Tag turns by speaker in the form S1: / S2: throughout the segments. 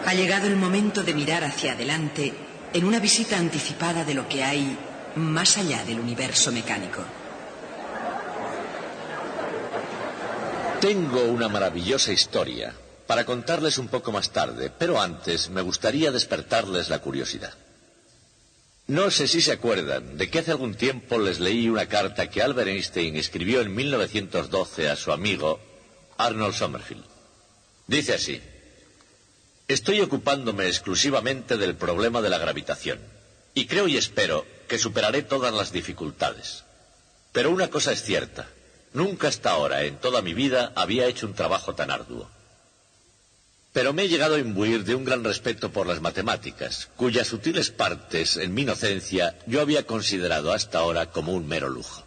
S1: Ha llegado el momento de mirar hacia adelante en una visita anticipada de lo que hay más allá del universo mecánico.
S2: Tengo una maravillosa historia para contarles un poco más tarde, pero antes me gustaría despertarles la curiosidad. No sé si se acuerdan de que hace algún tiempo les leí una carta que Albert Einstein escribió en 1912 a su amigo Arnold Sommerfeld. Dice así: estoy ocupándome exclusivamente del problema de la gravitación y creo y espero que superaré todas las dificultades. Pero una cosa es cierta, nunca hasta ahora en toda mi vida había hecho un trabajo tan arduo. Pero me he llegado a imbuir de un gran respeto por las matemáticas, cuyas sutiles partes, en mi inocencia, yo había considerado hasta ahora como un mero lujo.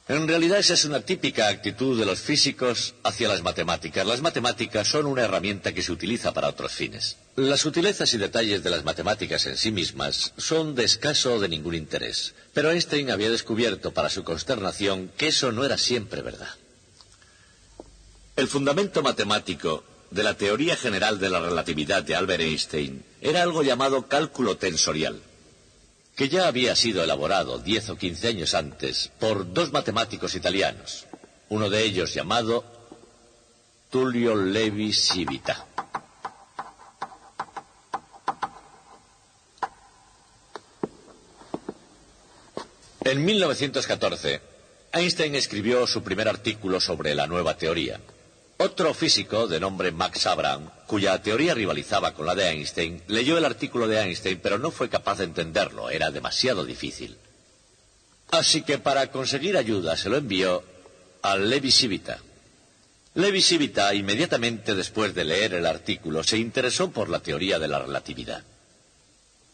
S2: En realidad esa es una típica actitud de los físicos hacia las matemáticas. Las matemáticas son una herramienta que se utiliza para otros fines. Las sutilezas y detalles de las matemáticas en sí mismas son de escaso o de ningún interés. Pero Einstein había descubierto, para su consternación, que eso no era siempre verdad. El fundamento matemático de la teoría general de la relatividad de Albert Einstein era algo llamado cálculo tensorial, que ya había sido elaborado 10 o 15 años antes por dos matemáticos italianos, uno de ellos llamado Tullio Levi-Civita. En 1914, Einstein escribió su primer artículo sobre la nueva teoría. Otro físico de nombre Max Abraham, cuya teoría rivalizaba con la de Einstein, leyó el artículo de Einstein, pero no fue capaz de entenderlo, era demasiado difícil. Así que para conseguir ayuda se lo envió a Levi-Civita. Levi-Civita, inmediatamente después de leer el artículo, se interesó por la teoría de la relatividad.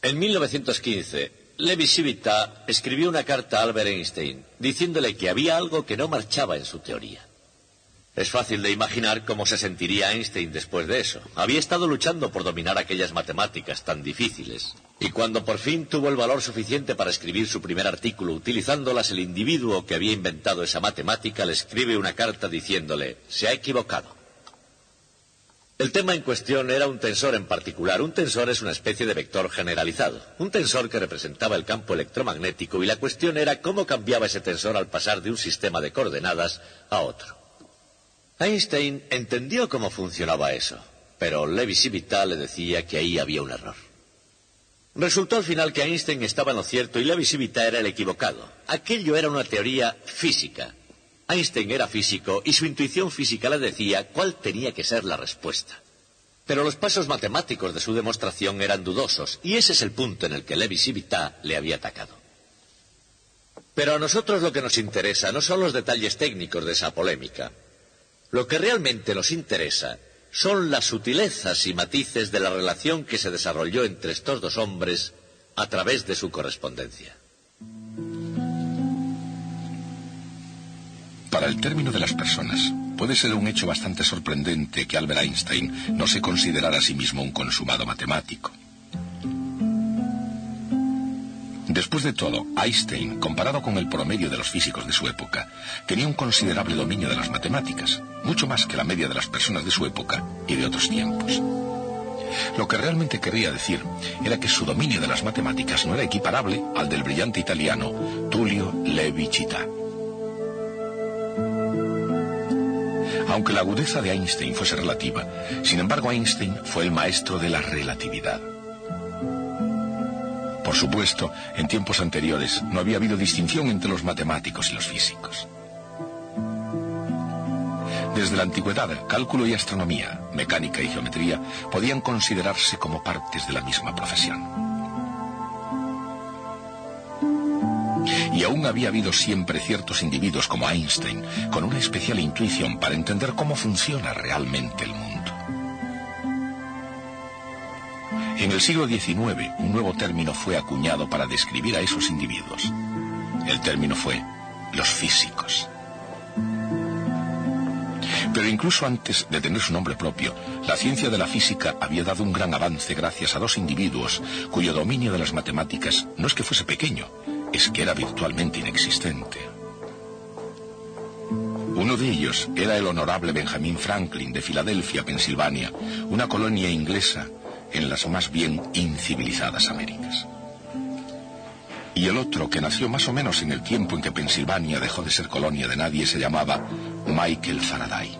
S2: En 1915, Levi-Civita escribió una carta a Albert Einstein, diciéndole que había algo que no marchaba en su teoría. Es fácil de imaginar cómo se sentiría Einstein después de eso. Había estado luchando por dominar aquellas matemáticas tan difíciles. Y cuando por fin tuvo el valor suficiente para escribir su primer artículo utilizándolas, el individuo que había inventado esa matemática le escribe una carta diciéndole: se ha equivocado. El tema en cuestión era un tensor en particular. Un tensor es una especie de vector generalizado. Un tensor que representaba el campo electromagnético, y la cuestión era cómo cambiaba ese tensor al pasar de un sistema de coordenadas a otro. Einstein entendió cómo funcionaba eso, pero Levi-Civita le decía que ahí había un error. Resultó al final que Einstein estaba en lo cierto y Levi-Civita era el equivocado. Aquello era una teoría física. Einstein era físico y su intuición física le decía cuál tenía que ser la respuesta. Pero los pasos matemáticos de su demostración eran dudosos, y ese es el punto en el que Levi-Civita le había atacado. Pero a nosotros lo que nos interesa no son los detalles técnicos de esa polémica. Lo que realmente nos interesa son las sutilezas y matices de la relación que se desarrolló entre estos dos hombres a través de su correspondencia.
S3: Para el término de las personas, puede ser un hecho bastante sorprendente que Albert Einstein no se considerara a sí mismo un consumado matemático. Después de todo, Einstein, comparado con el promedio de los físicos de su época, tenía un considerable dominio de las matemáticas, mucho más que la media de las personas de su época y de otros tiempos. Lo que realmente querría decir era que su dominio de las matemáticas no era equiparable al del brillante italiano Tullio Levi-Civita. Aunque la agudeza de Einstein fuese relativa, sin embargo Einstein fue el maestro de la relatividad. Por supuesto, en tiempos anteriores no había habido distinción entre los matemáticos y los físicos. Desde la antigüedad, cálculo y astronomía, mecánica y geometría podían considerarse como partes de la misma profesión. Y aún había habido siempre ciertos individuos como Einstein, con una especial intuición para entender cómo funciona realmente el mundo. En el siglo XIX, un nuevo término fue acuñado para describir a esos individuos. El término fue los físicos. Pero incluso antes de tener su nombre propio, la ciencia de la física había dado un gran avance gracias a dos individuos cuyo dominio de las matemáticas no es que fuese pequeño, es que era virtualmente inexistente. Uno de ellos era el honorable Benjamin Franklin de Filadelfia, Pensilvania, una colonia inglesa en las más bien incivilizadas Américas. Y el otro, que nació más o menos en el tiempo en que Pensilvania dejó de ser colonia de nadie, se llamaba Michael Faraday.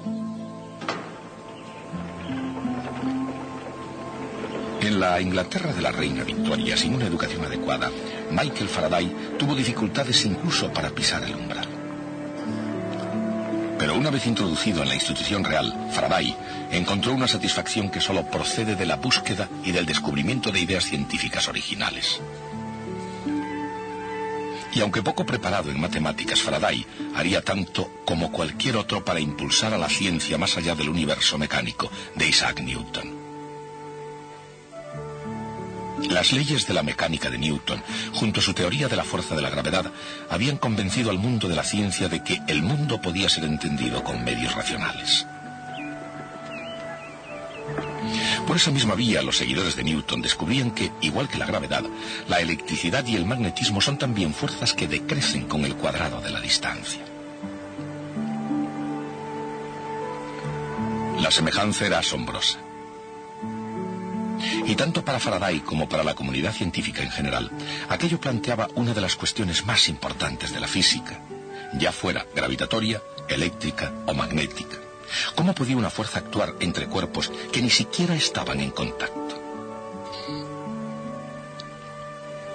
S3: En la Inglaterra de la reina Victoria, sin una educación adecuada, Michael Faraday tuvo dificultades incluso para pisar el umbral. Pero una vez introducido en la institución real, Faraday encontró una satisfacción que solo procede de la búsqueda y del descubrimiento de ideas científicas originales. Y aunque poco preparado en matemáticas, Faraday haría tanto como cualquier otro para impulsar a la ciencia más allá del universo mecánico de Isaac Newton. Las leyes de la mecánica de Newton, junto a su teoría de la fuerza de la gravedad, habían convencido al mundo de la ciencia de que el mundo podía ser entendido con medios racionales. Por esa misma vía, los seguidores de Newton descubrían que, igual que la gravedad, la electricidad y el magnetismo son también fuerzas que decrecen con el cuadrado de la distancia. La semejanza era asombrosa. Y tanto para Faraday como para la comunidad científica en general, aquello planteaba una de las cuestiones más importantes de la física, ya fuera gravitatoria, eléctrica o magnética. ¿Cómo podía una fuerza actuar entre cuerpos que ni siquiera estaban en contacto?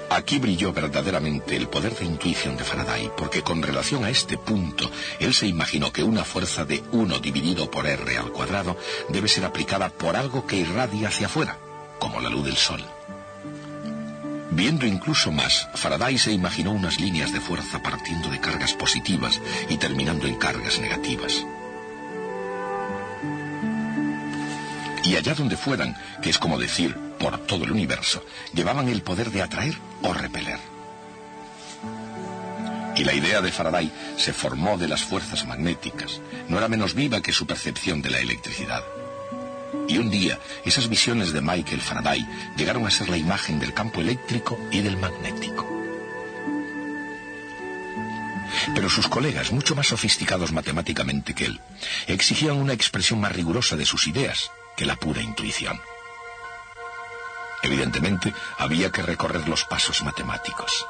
S3: Aquí brilló verdaderamente el poder de intuición de Faraday, porque con relación a este punto, él se imaginó que una fuerza de 1 dividido por r al cuadrado debe ser aplicada por algo que irradia hacia afuera, como la luz del sol. Viendo incluso más, Faraday se imaginó unas líneas de fuerza partiendo de cargas positivas y terminando en cargas negativas. Y allá donde fueran, que es como decir, por todo el universo, llevaban el poder de atraer o repeler. Y la idea de Faraday se formó de las fuerzas magnéticas. No era menos viva que su percepción de la electricidad. Y un día, esas visiones de Michael Faraday llegaron a ser la imagen del campo eléctrico y del magnético. Pero sus colegas, mucho más sofisticados matemáticamente que él, exigían una expresión más rigurosa de sus ideas que la pura intuición. Evidentemente, había que recorrer los pasos matemáticos.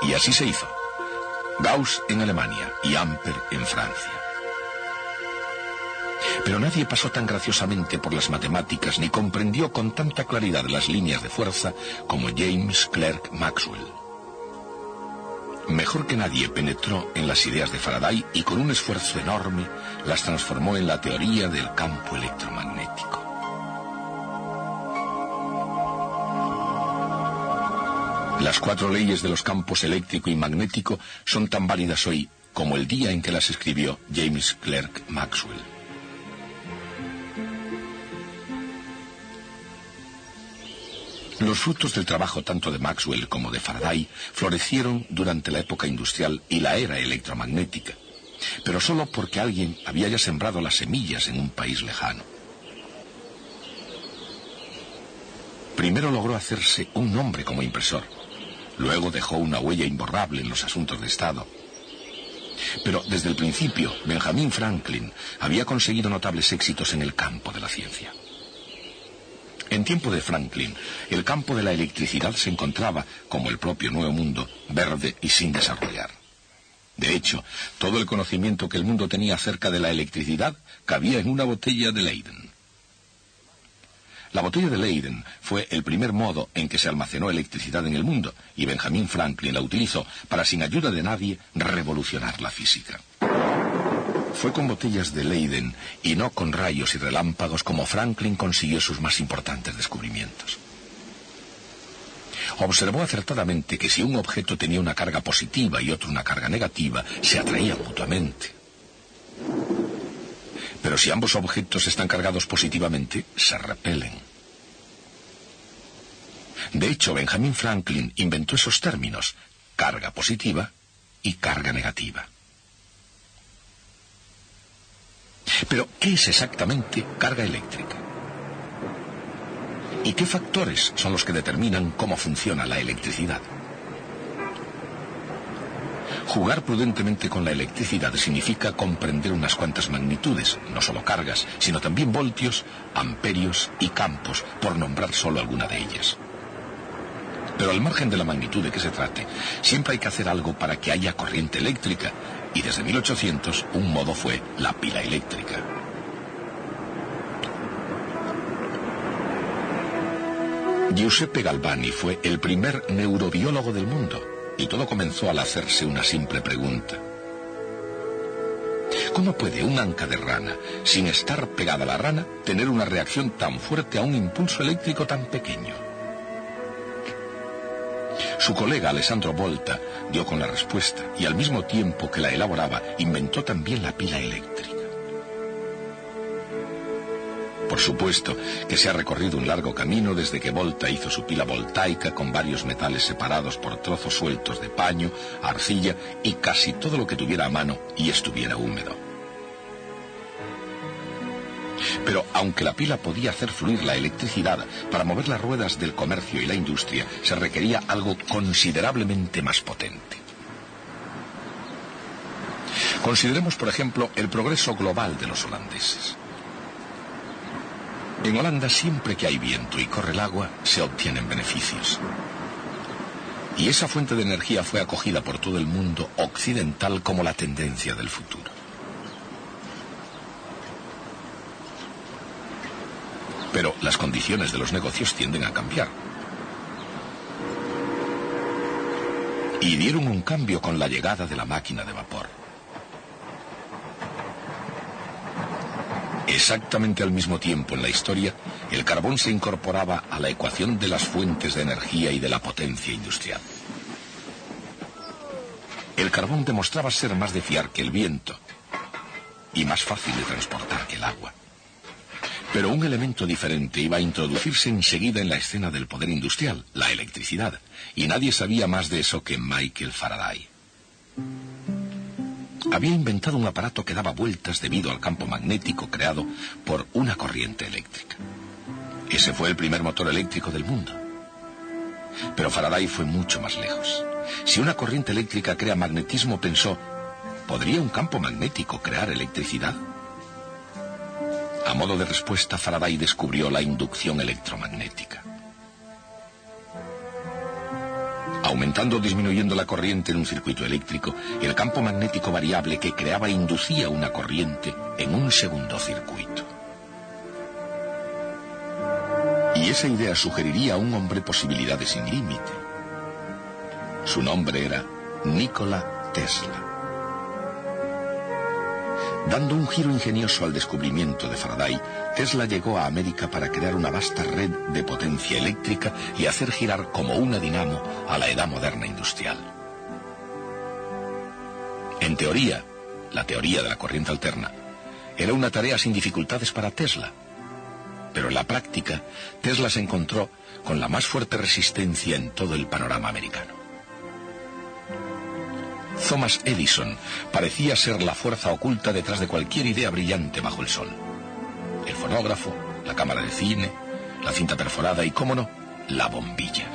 S3: Y así se hizo. Gauss en Alemania y Ampère en Francia. Pero nadie pasó tan graciosamente por las matemáticas ni comprendió con tanta claridad las líneas de fuerza como James Clerk Maxwell. Mejor que nadie penetró en las ideas de Faraday y con un esfuerzo enorme las transformó en la teoría del campo electromagnético. Las 4 leyes de los campos eléctrico y magnético son tan válidas hoy como el día en que las escribió James Clerk Maxwell. Los frutos del trabajo tanto de Maxwell como de Faraday florecieron durante la época industrial y la era electromagnética, pero solo porque alguien había ya sembrado las semillas en un país lejano. Primero logró hacerse un nombre como impresor, luego dejó una huella imborrable en los asuntos de Estado. Pero desde el principio, Benjamin Franklin había conseguido notables éxitos en el campo de la ciencia. En tiempo de Franklin, el campo de la electricidad se encontraba, como el propio Nuevo Mundo, verde y sin desarrollar. De hecho, todo el conocimiento que el mundo tenía acerca de la electricidad cabía en una botella de Leyden. La botella de Leyden fue el primer modo en que se almacenó electricidad en el mundo, y Benjamin Franklin la utilizó para, sin ayuda de nadie, revolucionar la física. Fue con botellas de Leyden y no con rayos y relámpagos como Franklin consiguió sus más importantes descubrimientos. Observó acertadamente que si un objeto tenía una carga positiva y otro una carga negativa, se atraían mutuamente. Pero si ambos objetos están cargados positivamente, se repelen. De hecho, Benjamin Franklin inventó esos términos, carga positiva y carga negativa. Pero, ¿qué es exactamente carga eléctrica? ¿Y qué factores son los que determinan cómo funciona la electricidad? Jugar prudentemente con la electricidad significa comprender unas cuantas magnitudes, no solo cargas, sino también voltios, amperios y campos, por nombrar solo alguna de ellas. Pero al margen de la magnitud de que se trate, siempre hay que hacer algo para que haya corriente eléctrica, y desde 1800 un modo fue la pila eléctrica. Giuseppe Galvani fue el primer neurobiólogo del mundo, y todo comenzó al hacerse una simple pregunta. ¿Cómo puede un anca de rana, sin estar pegada a la rana, tener una reacción tan fuerte a un impulso eléctrico tan pequeño? Su colega Alessandro Volta dio con la respuesta, y al mismo tiempo que la elaboraba, inventó también la pila eléctrica. Por supuesto que se ha recorrido un largo camino desde que Volta hizo su pila voltaica con varios metales separados por trozos sueltos de paño, arcilla y casi todo lo que tuviera a mano y estuviera húmedo. Pero aunque la pila podía hacer fluir la electricidad, para mover las ruedas del comercio y la industria se requería algo considerablemente más potente. Consideremos, por ejemplo, el progreso global de los holandeses. En Holanda, siempre que hay viento y corre el agua, se obtienen beneficios. Y esa fuente de energía fue acogida por todo el mundo occidental como la tendencia del futuro. Pero las condiciones de los negocios tienden a cambiar. Y dieron un cambio con la llegada de la máquina de vapor. Exactamente al mismo tiempo en la historia, el carbón se incorporaba a la ecuación de las fuentes de energía y de la potencia industrial. El carbón demostraba ser más de fiar que el viento y más fácil de transportar que el agua. Pero un elemento diferente iba a introducirse enseguida en la escena del poder industrial, la electricidad, y nadie sabía más de eso que Michael Faraday. Había inventado un aparato que daba vueltas debido al campo magnético creado por una corriente eléctrica. Ese fue el primer motor eléctrico del mundo. Pero Faraday fue mucho más lejos. Si una corriente eléctrica crea magnetismo, pensó, ¿podría un campo magnético crear electricidad? A modo de respuesta, Faraday descubrió la inducción electromagnética. Aumentando o disminuyendo la corriente en un circuito eléctrico, el campo magnético variable que creaba inducía una corriente en un segundo circuito. Y esa idea sugeriría a un hombre posibilidades sin límite. Su nombre era Nikola Tesla. Dando un giro ingenioso al descubrimiento de Faraday, Tesla llegó a América para crear una vasta red de potencia eléctrica y hacer girar como una dinamo a la edad moderna industrial. En teoría, la teoría de la corriente alterna, era una tarea sin dificultades para Tesla. Pero en la práctica, Tesla se encontró con la más fuerte resistencia en todo el panorama americano. Thomas Edison parecía ser la fuerza oculta detrás de cualquier idea brillante bajo el sol. El fonógrafo, la cámara de cine, la cinta perforada y, cómo no, la bombilla.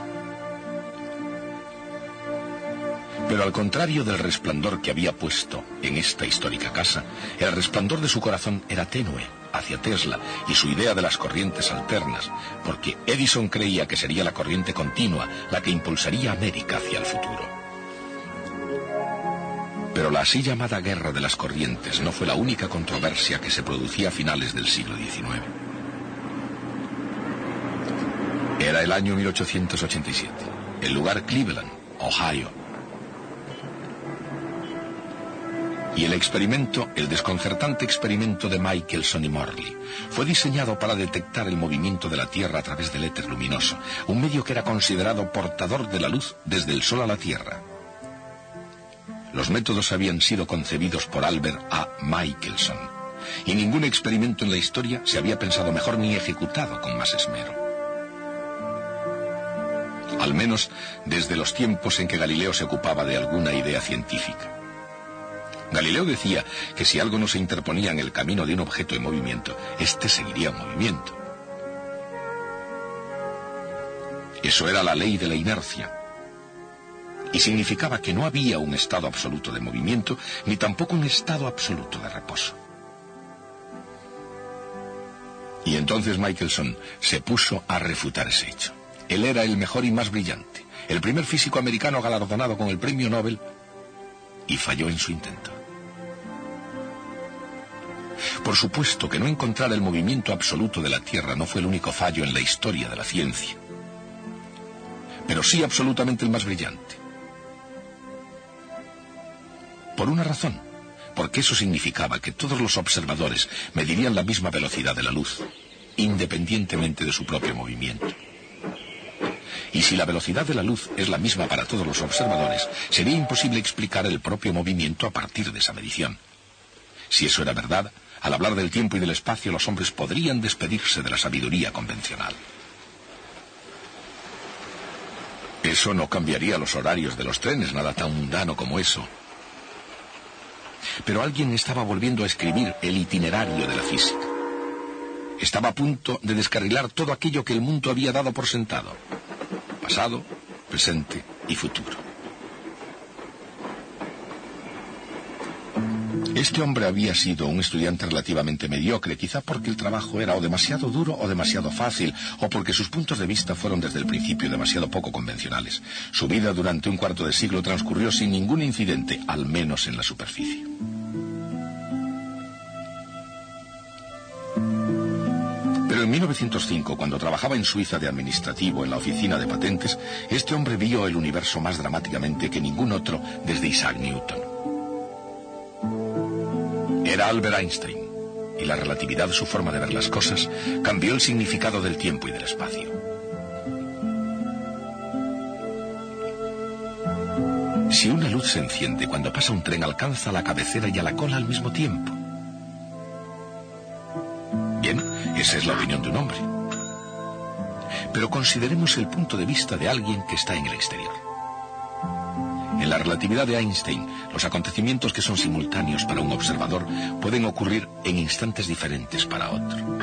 S3: Pero al contrario del resplandor que había puesto en esta histórica casa, el resplandor de su corazón era tenue hacia Tesla y su idea de las corrientes alternas, porque Edison creía que sería la corriente continua la que impulsaría a América hacia el futuro. Pero la así llamada guerra de las corrientes no fue la única controversia que se producía a finales del siglo XIX. Era el año 1887, el lugar Cleveland, Ohio. Y el experimento, el desconcertante experimento de Michelson y Morley, fue diseñado para detectar el movimiento de la Tierra a través del éter luminoso, un medio que era considerado portador de la luz desde el Sol a la Tierra. Los métodos habían sido concebidos por Albert A. Michelson, y ningún experimento en la historia se había pensado mejor ni ejecutado con más esmero. Al menos desde los tiempos en que Galileo se ocupaba de alguna idea científica. Galileo decía que si algo no se interponía en el camino de un objeto en movimiento, éste seguiría en movimiento. Eso era la ley de la inercia. y significaba que no había un estado absoluto de movimiento, ni tampoco un estado absoluto de reposo. Y entonces Michelson se puso a refutar ese hecho. Él era el mejor y más brillante, el primer físico americano galardonado con el premio Nobel, y falló en su intento. Por supuesto que no encontrar el movimiento absoluto de la Tierra no fue el único fallo en la historia de la ciencia, pero sí absolutamente el más brillante. Por una razón, porque eso significaba que todos los observadores medirían la misma velocidad de la luz, independientemente de su propio movimiento. Y si la velocidad de la luz es la misma para todos los observadores, sería imposible explicar el propio movimiento a partir de esa medición. Si eso era verdad, al hablar del tiempo y del espacio, los hombres podrían despedirse de la sabiduría convencional. Eso no cambiaría los horarios de los trenes, nada tan mundano como eso. Pero alguien estaba volviendo a escribir el itinerario de la física. Estaba a punto de descarrilar todo aquello que el mundo había dado por sentado: pasado, presente y futuro. Este hombre había sido un estudiante relativamente mediocre, quizá porque el trabajo era o demasiado duro o demasiado fácil, o porque sus puntos de vista fueron desde el principio demasiado poco convencionales. Su vida durante un cuarto de siglo transcurrió sin ningún incidente, al menos en la superficie. Pero en 1905, cuando trabajaba en Suiza de administrativo en la oficina de patentes, este hombre vio el universo más dramáticamente que ningún otro desde Isaac Newton. Era Albert Einstein, y la relatividad de su forma de ver las cosas cambió el significado del tiempo y del espacio. Si una luz se enciende cuando pasa un tren, alcanza a la cabecera y a la cola al mismo tiempo. Bien, esa es la opinión de un hombre. Pero consideremos el punto de vista de alguien que está en el exterior. En la relatividad de Einstein, los acontecimientos que son simultáneos para un observador pueden ocurrir en instantes diferentes para otro.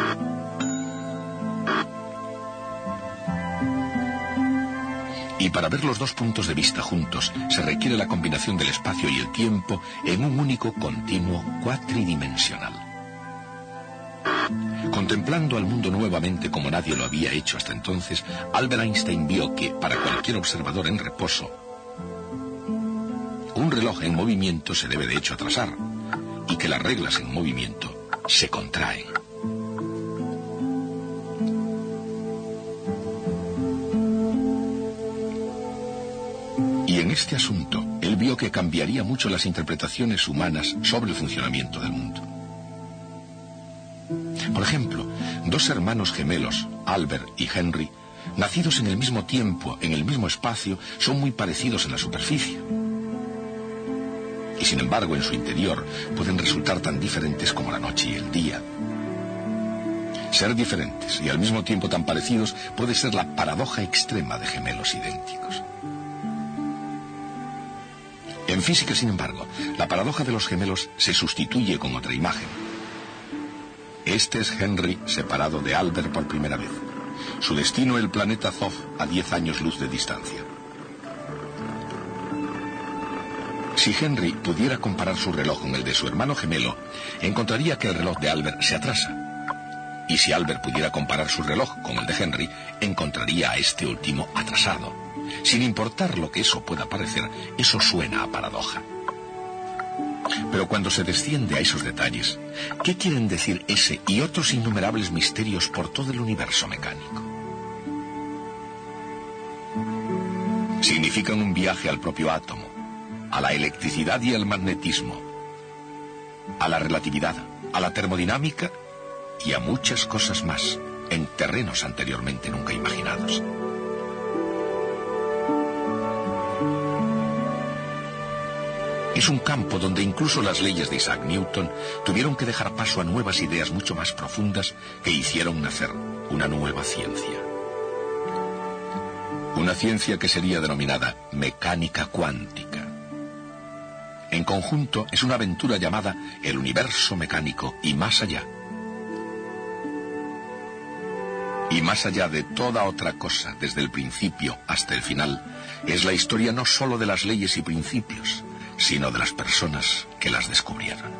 S3: Y para ver los dos puntos de vista juntos, se requiere la combinación del espacio y el tiempo en un único continuo cuatridimensional. Contemplando al mundo nuevamente como nadie lo había hecho hasta entonces, Albert Einstein vio que, para cualquier observador en reposo, un reloj en movimiento se debe de hecho atrasar, y que las reglas en movimiento se contraen. Y en este asunto, él vio que cambiaría mucho las interpretaciones humanas sobre el funcionamiento del mundo. Por ejemplo, dos hermanos gemelos, Albert y Henry, nacidos en el mismo tiempo, en el mismo espacio, son muy parecidos en la superficie. Y sin embargo, en su interior, pueden resultar tan diferentes como la noche y el día. Ser diferentes y al mismo tiempo tan parecidos puede ser la paradoja extrema de gemelos idénticos. En física, sin embargo, la paradoja de los gemelos se sustituye con otra imagen. Este es Henry separado de Albert por primera vez. Su destino, el planeta Zof, a 10 años luz de distancia. Si Henry pudiera comparar su reloj con el de su hermano gemelo, encontraría que el reloj de Albert se atrasa. Y si Albert pudiera comparar su reloj con el de Henry, encontraría a este último atrasado. Sin importar lo que eso pueda parecer, eso suena a paradoja. Pero cuando se desciende a esos detalles, ¿qué quieren decir ese y otros innumerables misterios por todo el universo mecánico? Significan un viaje al propio átomo, a la electricidad y al magnetismo, a la relatividad, a la termodinámica y a muchas cosas más, en terrenos anteriormente nunca imaginados. Es un campo donde incluso las leyes de Isaac Newton tuvieron que dejar paso a nuevas ideas mucho más profundas que hicieron nacer una nueva ciencia. Una ciencia que sería denominada mecánica cuántica. En conjunto es una aventura llamada el universo mecánico y más allá. Y más allá de toda otra cosa, desde el principio hasta el final, es la historia no solo de las leyes y principios, sino de las personas que las descubrieron.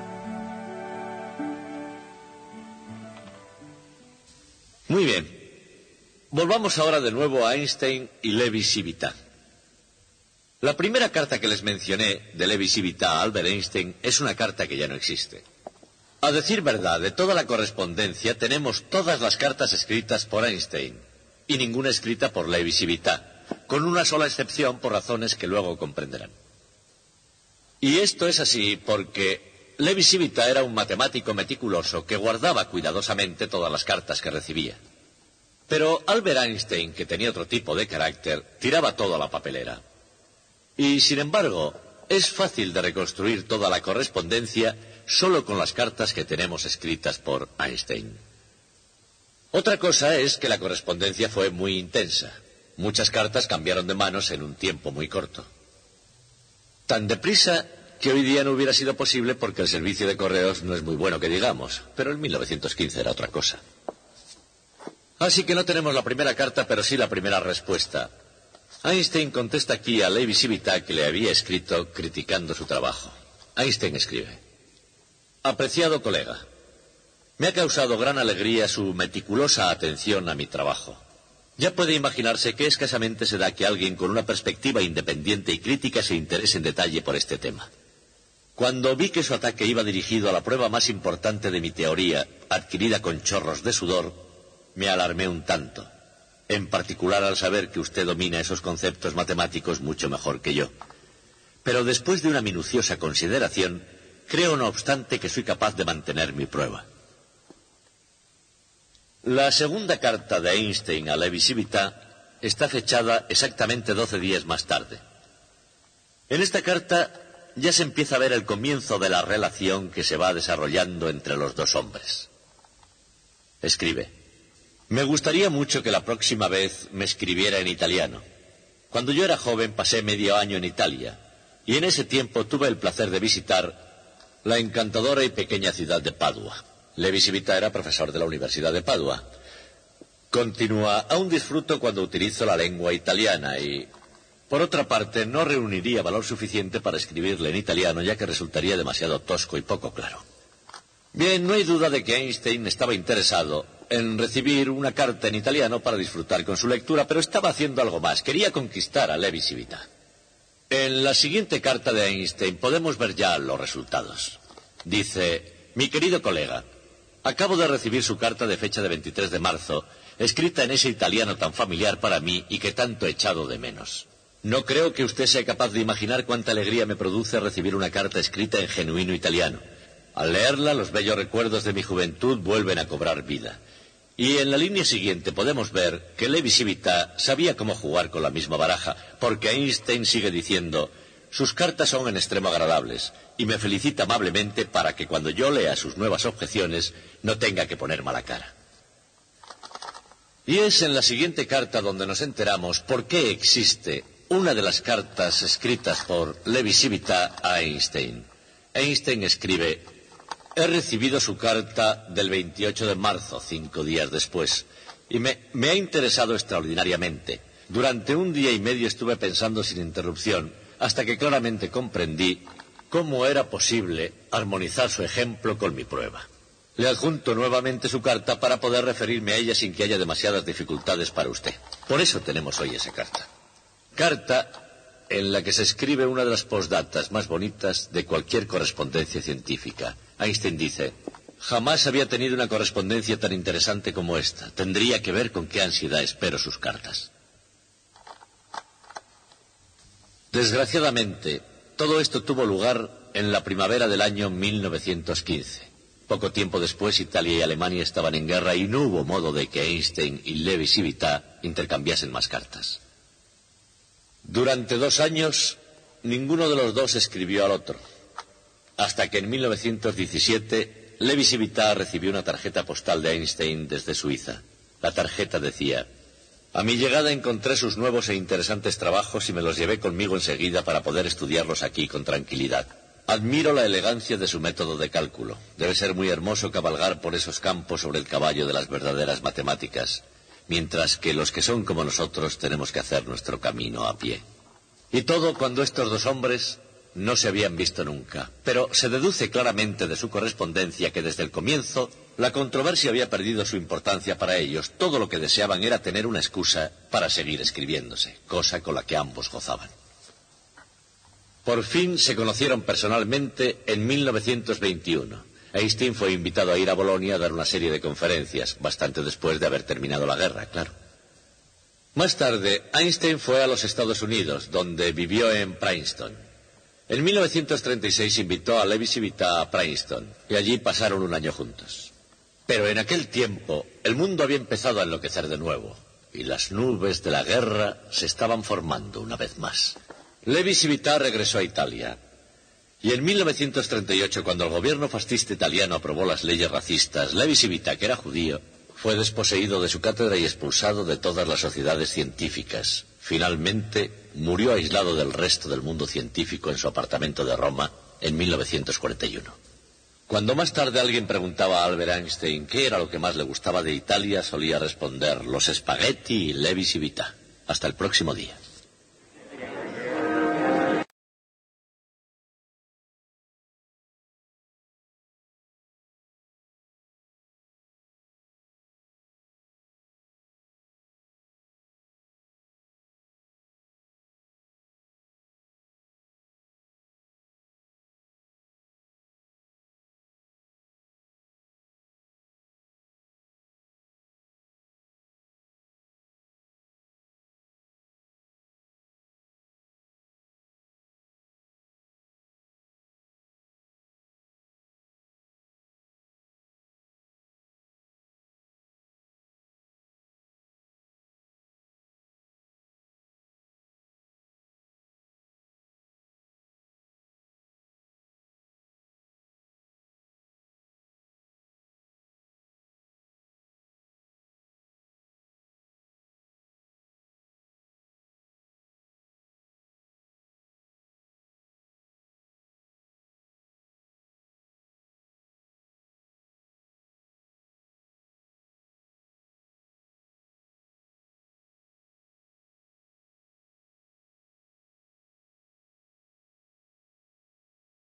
S2: Muy bien. Volvamos ahora de nuevo a Einstein y Lévy-Civita. La primera carta que les mencioné de Lévy-Civita a Albert Einstein es una carta que ya no existe. A decir verdad, de toda la correspondencia tenemos todas las cartas escritas por Einstein y ninguna escrita por Lévy-Civita, con una sola excepción por razones que luego comprenderán. Y esto es así porque Lévy-Civita era un matemático meticuloso que guardaba cuidadosamente todas las cartas que recibía. Pero Albert Einstein, que tenía otro tipo de carácter, tiraba todo a la papelera. Y, sin embargo, es fácil de reconstruir toda la correspondencia solo con las cartas que tenemos escritas por Einstein. Otra cosa es que la correspondencia fue muy intensa. Muchas cartas cambiaron de manos en un tiempo muy corto. Tan deprisa que hoy día no hubiera sido posible porque el servicio de correos no es muy bueno que digamos, pero en 1915 era otra cosa. Así que no tenemos la primera carta, pero sí la primera respuesta. Einstein contesta aquí a Lévy-Civita que le había escrito criticando su trabajo. Einstein escribe: Apreciado colega, me ha causado gran alegría su meticulosa atención a mi trabajo. Ya puede imaginarse que escasamente se da que alguien con una perspectiva independiente y crítica se interese en detalle por este tema. Cuando vi que su ataque iba dirigido a la prueba más importante de mi teoría, adquirida con chorros de sudor, me alarmé un tanto. En particular al saber que usted domina esos conceptos matemáticos mucho mejor que yo. Pero después de una minuciosa consideración, creo no obstante que soy capaz de mantener mi prueba. La segunda carta de Einstein a Lévy-Civita está fechada exactamente 12 días más tarde. En esta carta ya se empieza a ver el comienzo de la relación que se va desarrollando entre los dos hombres. Escribe: Me gustaría mucho que la próxima vez me escribiera en italiano. Cuando yo era joven pasé medio año en Italia, y en ese tiempo tuve el placer de visitar la encantadora y pequeña ciudad de Padua. Lévy-Civita era profesor de la Universidad de Padua. Continúa: aún disfruto cuando utilizo la lengua italiana y, por otra parte, no reuniría valor suficiente para escribirle en italiano, ya que resultaría demasiado tosco y poco claro. Bien, no hay duda de que Einstein estaba interesado en recibir una carta en italiano para disfrutar con su lectura, pero estaba haciendo algo más. Quería conquistar a Lévy-Civita. En la siguiente carta de Einstein podemos ver ya los resultados. Dice: Mi querido colega, acabo de recibir su carta de fecha de 23 de marzo, escrita en ese italiano tan familiar para mí y que tanto he echado de menos. No creo que usted sea capaz de imaginar cuánta alegría me produce recibir una carta escrita en genuino italiano. Al leerla, los bellos recuerdos de mi juventud vuelven a cobrar vida. Y en la línea siguiente podemos ver que Lévy-Civita sabía cómo jugar con la misma baraja, porque Einstein sigue diciendo: sus cartas son en extremo agradables, y me felicita amablemente para que cuando yo lea sus nuevas objeciones no tenga que poner mala cara. Y es en la siguiente carta donde nos enteramos por qué existe una de las cartas escritas por Lévy-Civita a Einstein. Einstein escribe: He recibido su carta del 28 de marzo, 5 días después, y me ha interesado extraordinariamente. Durante 1 día y medio estuve pensando sin interrupción, hasta que claramente comprendí cómo era posible armonizar su ejemplo con mi prueba. Le adjunto nuevamente su carta para poder referirme a ella sin que haya demasiadas dificultades para usted. Por eso tenemos hoy esa carta. Carta en la que se escribe una de las postdatas más bonitas de cualquier correspondencia científica. Einstein dice: jamás había tenido una correspondencia tan interesante como esta. Tendría que ver con qué ansiedad espero sus cartas. Desgraciadamente, todo esto tuvo lugar en la primavera del año 1915. Poco tiempo después, Italia y Alemania estaban en guerra y no hubo modo de que Einstein y Lévy-Civita intercambiasen más cartas. Durante 2 años, ninguno de los dos escribió al otro, hasta que en 1917 Lévy-Civita recibió una tarjeta postal de Einstein desde Suiza. La tarjeta decía: a mi llegada encontré sus nuevos e interesantes trabajos y me los llevé conmigo enseguida para poder estudiarlos aquí con tranquilidad. Admiro la elegancia de su método de cálculo. Debe ser muy hermoso cabalgar por esos campos sobre el caballo de las verdaderas matemáticas. mientras que los que son como nosotros tenemos que hacer nuestro camino a pie. Y todo cuando estos dos hombres no se habían visto nunca, pero se deduce claramente de su correspondencia que desde el comienzo la controversia había perdido su importancia para ellos. Todo lo que deseaban era tener una excusa para seguir escribiéndose, cosa con la que ambos gozaban. Por fin se conocieron personalmente en 1921. Einstein fue invitado a ir a Bolonia a dar una serie de conferencias, bastante después de haber terminado la guerra, claro. Más tarde, Einstein fue a los Estados Unidos, donde vivió en Princeton. En 1936 invitó a Levi Civita a Princeton, y allí pasaron un año juntos. Pero en aquel tiempo, el mundo había empezado a enloquecer de nuevo, y las nubes de la guerra se estaban formando una vez más. Levi Civita regresó a Italia, y en 1938, cuando el gobierno fascista italiano aprobó las leyes racistas, Levi Civita, que era judío, fue desposeído de su cátedra y expulsado de todas las sociedades científicas. Finalmente, murió aislado del resto del mundo científico en su apartamento de Roma en 1941. Cuando más tarde alguien preguntaba a Albert Einstein qué era lo que más le gustaba de Italia, solía responder: los spaghetti y Levi Civita. Hasta el próximo día.